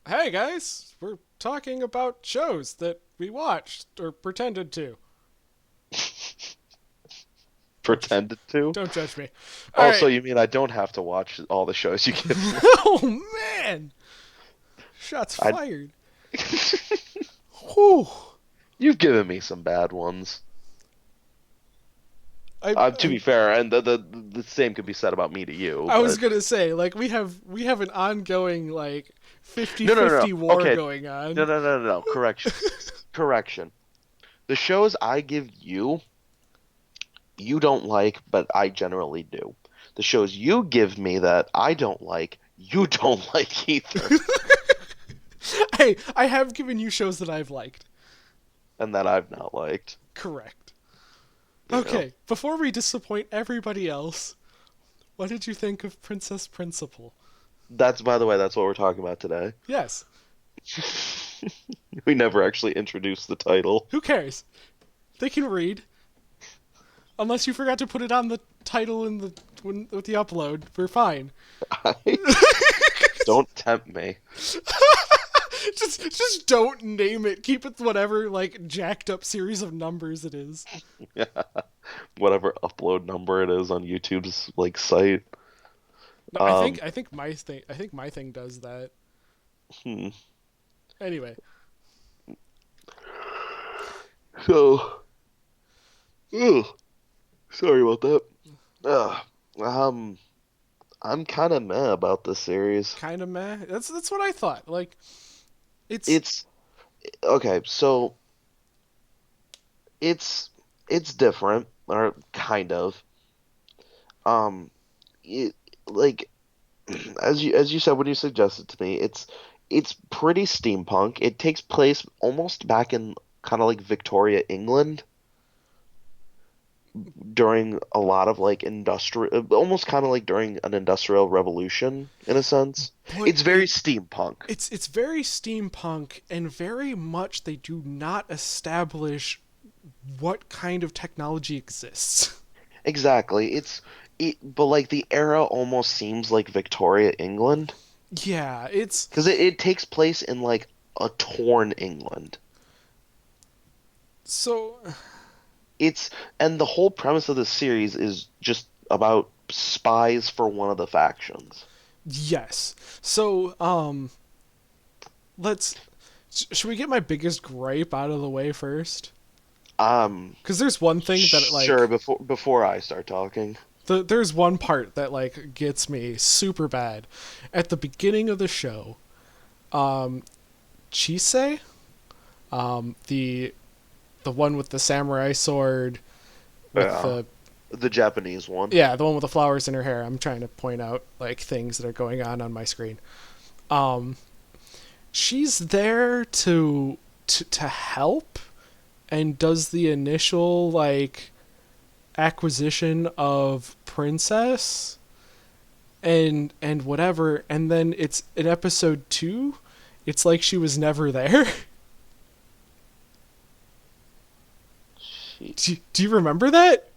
Hey guys, we're talking about shows that we watched or pretended to. Don't Pretended to? don't judge me. All Oh, so right. you mean I don't have to watch all the shows you give me? Oh man, shots I fired. Whew. You've given me some bad ones. I, To be I fair, and the same could be said about me to you, I was but gonna say like we have an ongoing like no, no, no, no. 50-50 war Okay, going no, on. no, no, no, no. Correction, correction. The shows I give you, you don't like, but I generally do. The shows you give me that I don't like, you don't like either, Hey, I have given you shows that I've liked. and that I've not liked. Correct. You know, Okay, before we disappoint everybody else, what did you think of Princess Principal? that's by the way, that's what we're talking about today. Yes. We never actually introduced the title. Who cares? They can read. Unless you forgot to put it on the title in with the upload, we're fine. Don't tempt me. Just don't name it. Keep it whatever like jacked up series of numbers it is. Whatever upload number it is on YouTube's like site. No, I Um, think I think my thing does that. hmm. Anyway, So, ugh, sorry about that. Ugh, um, I'm kind of meh about this series. kind of meh. That's what I thought. Like it's It's okay, so it's it's different, or kind of. Um, it like as you said when you suggested to me, it's pretty steampunk. It takes place almost back in kind of like Victoria, England, during a lot of like industrial, almost kind of like during an industrial revolution in a sense. but It's very steampunk. it's very steampunk and very much they do not establish what kind of technology exists. Exactly. But like the era almost seems like Victoria, England, Yeah, it's because it takes place in like a torn England. so It's and the whole premise of the series is just about spies for one of the factions. yes. So let's should we get my biggest gripe out of the way first? Cuz there's one thing that Sure, like before I start talking. there's one part that like gets me super bad. At the beginning of the show, Chisei, the one with the samurai sword with Yeah. the The Japanese one. yeah, the one with the flowers in her hair. I'm trying to point out like things that are going on my screen. Um she's there to help and does the initial like acquisition of princess and whatever, and then it's in episode 2 it's like she was never there. She, Do you remember that?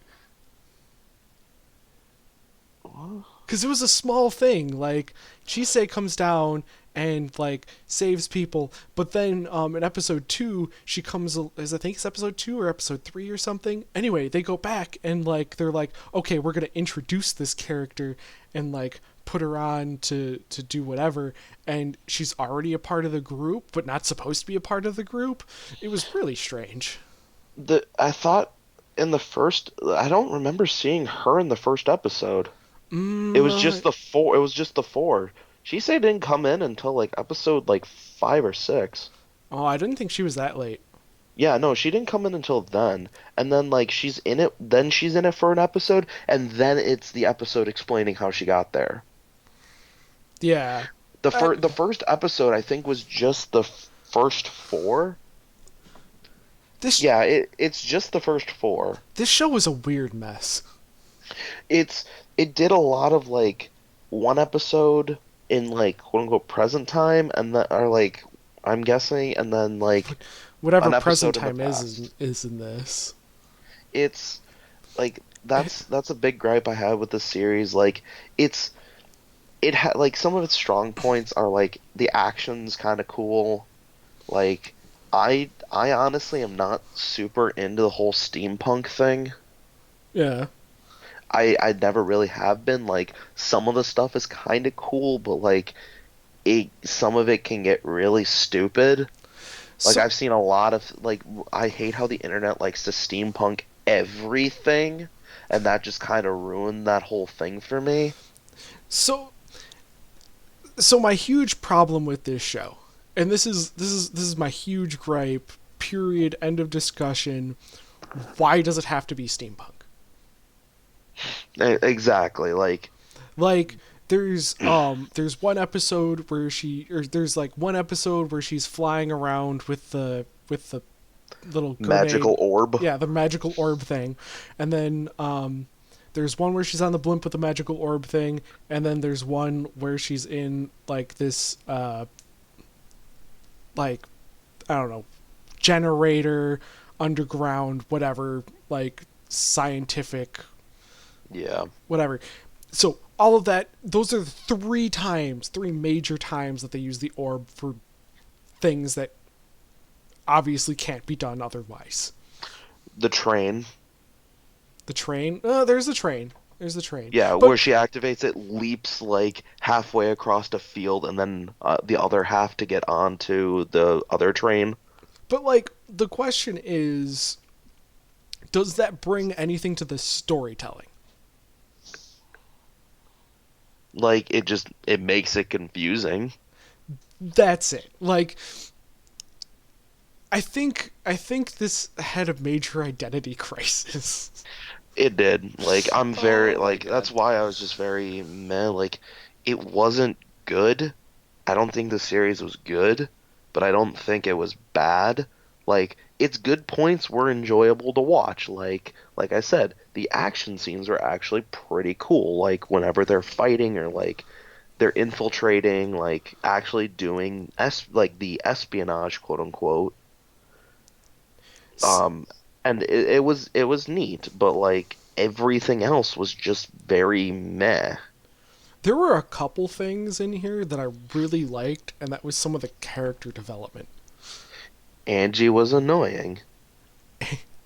what? Because it was a small thing. Like Chisei comes down and like saves people, but then in episode 2 she comes as I think it's episode 2 or episode 3 or something. Anyway, they go back and like they're like, okay, we're gonna introduce this character and like put her on to do whatever, and she's already a part of the group but not supposed to be a part of the group. It was really strange. I thought in the first, I don't remember seeing her in the first episode. It mm, was uh, just the four. It was just the four. She said didn't come in until like episode like 5 or 6. oh, I didn't think she was that late. Yeah, no, she didn't come in until then. And then like she's in it, then she's in it for an episode, and then it's the episode explaining how she got there. Yeah. The first episode I think was just the first four. this Yeah, it's just the first four. this show was a weird mess. It's it did a lot of like one episode in like quote unquote present time, and then or like I'm guessing, and then like Whatever an present episode in the time past. is in this. It's like that's a big gripe I have with the series. Like it's like some of its strong points are like the action's kind of cool. Like I honestly am not super into the whole steampunk thing. Yeah. I never really have been. Like some of the stuff is kind of cool, but like it some of it can get really stupid. Like So I've seen a lot of like I hate how the internet likes to steampunk everything, and that just kind of ruined that whole thing for me. so so my huge problem with this show, and this is my huge gripe. Period. End of discussion. Why does it have to be steampunk? Exactly. Like Like there's one episode where she or there's like one episode where she's flying around with the little magical grenade, orb. yeah, the magical orb thing, and then there's one where she's on the blimp with the magical orb thing, and then there's one where she's in like this like I don't know, generator, underground, whatever, like scientific, Yeah. whatever. So all of that, those are three major times that they use the orb for things that obviously can't be done otherwise. The train. The train, there's the train. There's the train. Yeah, But where she activates it, leaps like halfway across the field, and then the other half to get onto the other train. like the question is, does that bring anything to the storytelling? Like it makes it confusing. That's it. Like I think this had a major identity crisis. It did. Like I'm very Oh my like god. that's why I was just very meh. Like it wasn't good. I don't think the series was good, but I don't think it was bad. Like its good points were enjoyable to watch. Like I said, the action scenes were actually pretty cool. Like whenever they're fighting or like they're infiltrating, like actually doing like the espionage, quote unquote. Um, and it was neat, but like everything else was just very meh. There were a couple things in here that I really liked, and that was some of the character development. Angie was annoying.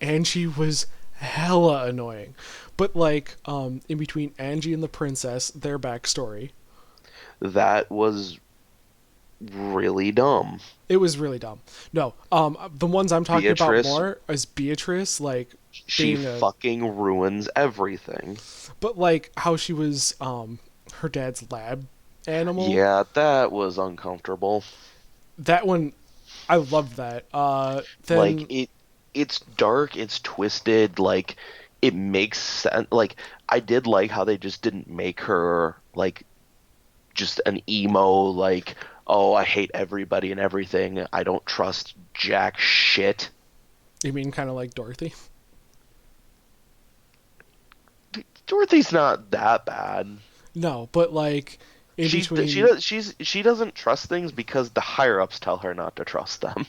Angie was hella annoying. But like, in between Angie and the princess, their backstory, That was really dumb. it was really dumb. No, the ones I'm talking about Beatrice, more is Beatrice, like she being a, fucking ruins everything. but like how she was, her dad's lab animal. Yeah, that was uncomfortable. That one, I loved that. Like Then it's dark, it's twisted, like it makes sense. Like I did like how they just didn't make her like just an emo like oh I hate everybody and everything. I don't trust jack shit. you mean kind of like Dorothy? Dorothy's not that bad. No, but like in between, She doesn't trust things because the higher ups tell her not to trust them.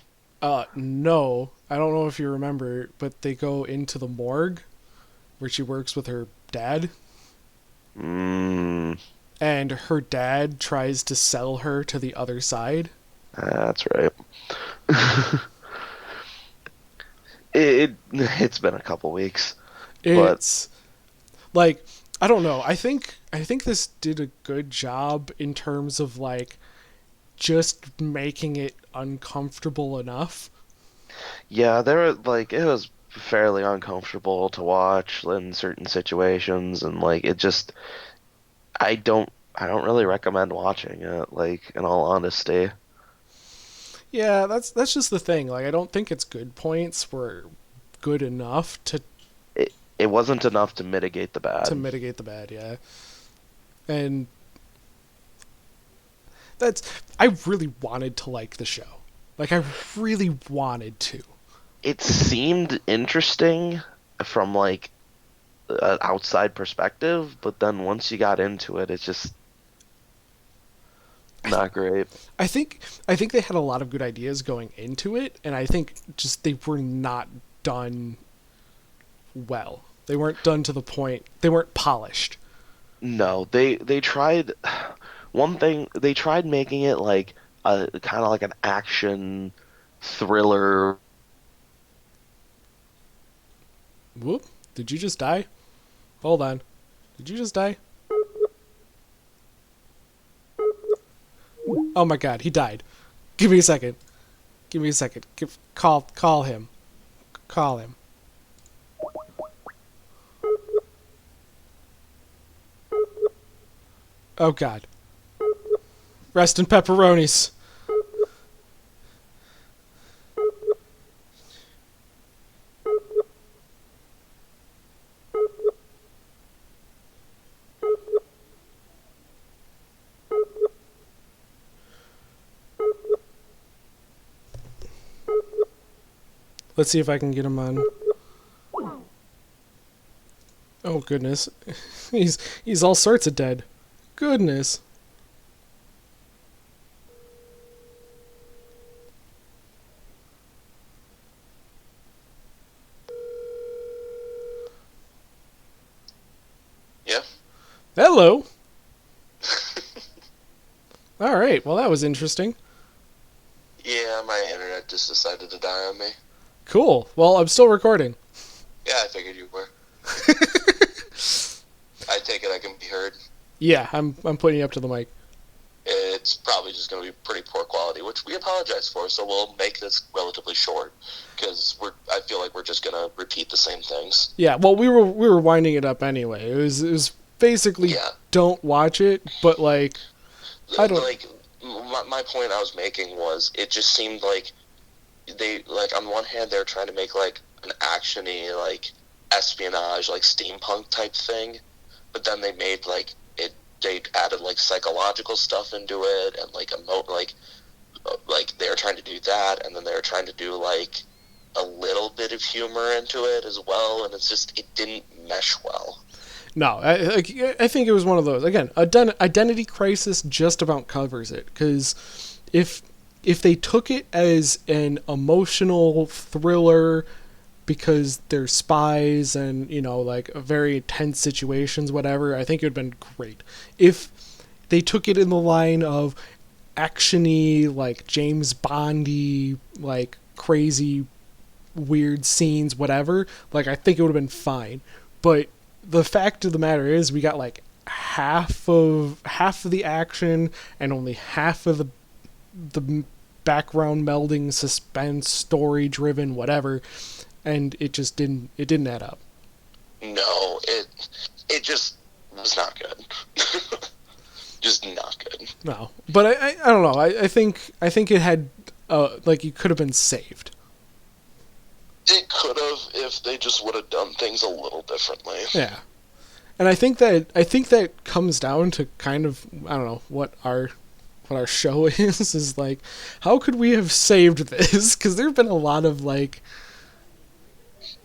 no, I don't know if you remember, but they go into the morgue where she works with her dad, Mm, and her dad tries to sell her to the other side. that's right. It's been a couple weeks, but It's like I don't know. I think this did a good job in terms of like just making it uncomfortable enough. yeah, there were like it was fairly uncomfortable to watch in certain situations, and like it just I don't really recommend watching it. Like in all honesty, Yeah, that's just the thing. Like I don't think its good points were good enough it wasn't enough to mitigate the to bad. mitigate the bad, yeah. And that's I really wanted to like the show. Like I really wanted to. It seemed interesting from like an outside perspective, but then once you got into it, it's just not great. I think they had a lot of good ideas going into it, and I think just they were not done well. They weren't done to the point. They weren't polished. No, they tried. one thing they tried making it like a kind of like an action thriller. Whoop. Did you just die? Hold on. Did you just die? Oh my god, he died. Give me a second. Give me a second. Call him. Call him. Oh god. Rest in pepperonis. Let's see if I can get him on. Oh goodness. He's all sorts of dead. Goodness. Yeah. Hello. All right. Well, that was interesting. Yeah, my internet just decided to die on me. Cool. Well, I'm still recording. Yeah, I figured you were. I take it I can be heard. Yeah, I'm putting you up to the mic. It's probably just going to be pretty poor quality, which we apologize for. So we'll make this relatively short because I feel like we're just going to repeat the same things. Yeah. Well, we were winding it up anyway. It was basically don't watch it, but like I don't like. My point I was making was it just seemed like they like on one hand they're trying to make like an actiony like espionage like steampunk type thing, but then they made like it they added like psychological stuff into it and like like they were trying to do that, and then they were trying to do like a little bit of humor into it as well, and it's just it didn't mesh well. No, I think it was one of those. Again, Identity Crisis just about covers it, because if they took it as an emotional thriller because they're spies and, you know, like very tense situations, whatever, I think it would have been great. If they took it in the line of actiony, like James Bondy, like crazy, weird scenes, whatever, like I think it would have been fine. But the fact of the matter is we got like half of the action and only half of the background melding, suspense, story driven, whatever, and it didn't add up. No, it just was not good. Just not good. No, but I don't know. I think it had like it could have been saved. It could have if they just would have done things a little differently. Yeah. And I think that comes down to kind of, I don't know, what our show is like, how could we have saved this? Because there have been a lot of like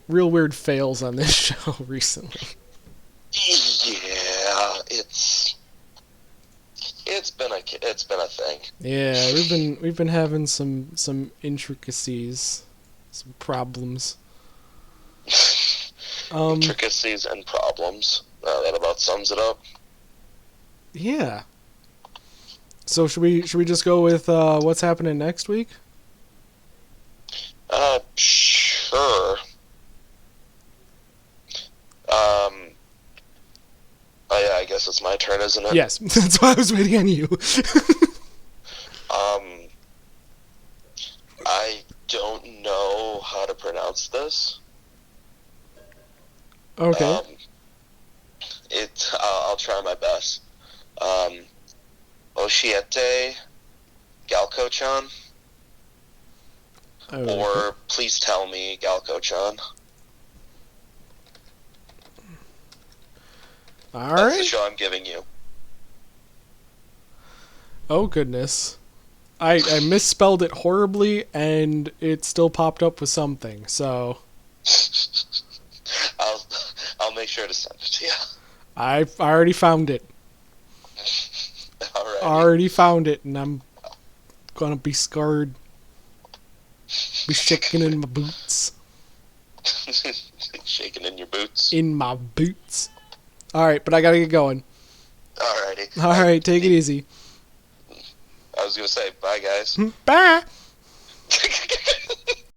real weird fails on this show recently. Yeah, it's been a thing. Yeah, we've been having some intricacies, some problems. Intricacies and problems. That about sums it up. Yeah. So should we just go with what's happening next week? Sure. Oh yeah, I guess it's my turn, isn't it? Yes, that's why I was waiting on you. I don't know how to pronounce this. Okay. I'll try my best. Oshiete Galko-chan. Okay. Or Please Tell Me Galko-chan. All That's the right. show I'm giving you. Oh goodness. I misspelled it horribly and it still popped up with something. So I'll make sure to send it to you. I already found it. Alright. Already found it, and I'm gonna be scared. Be shaking in my boots. Shaking in your boots. In my boots. All right, but I gotta get going. Alright. Alrighty. All right, take it easy. I was gonna say bye, guys. Bye.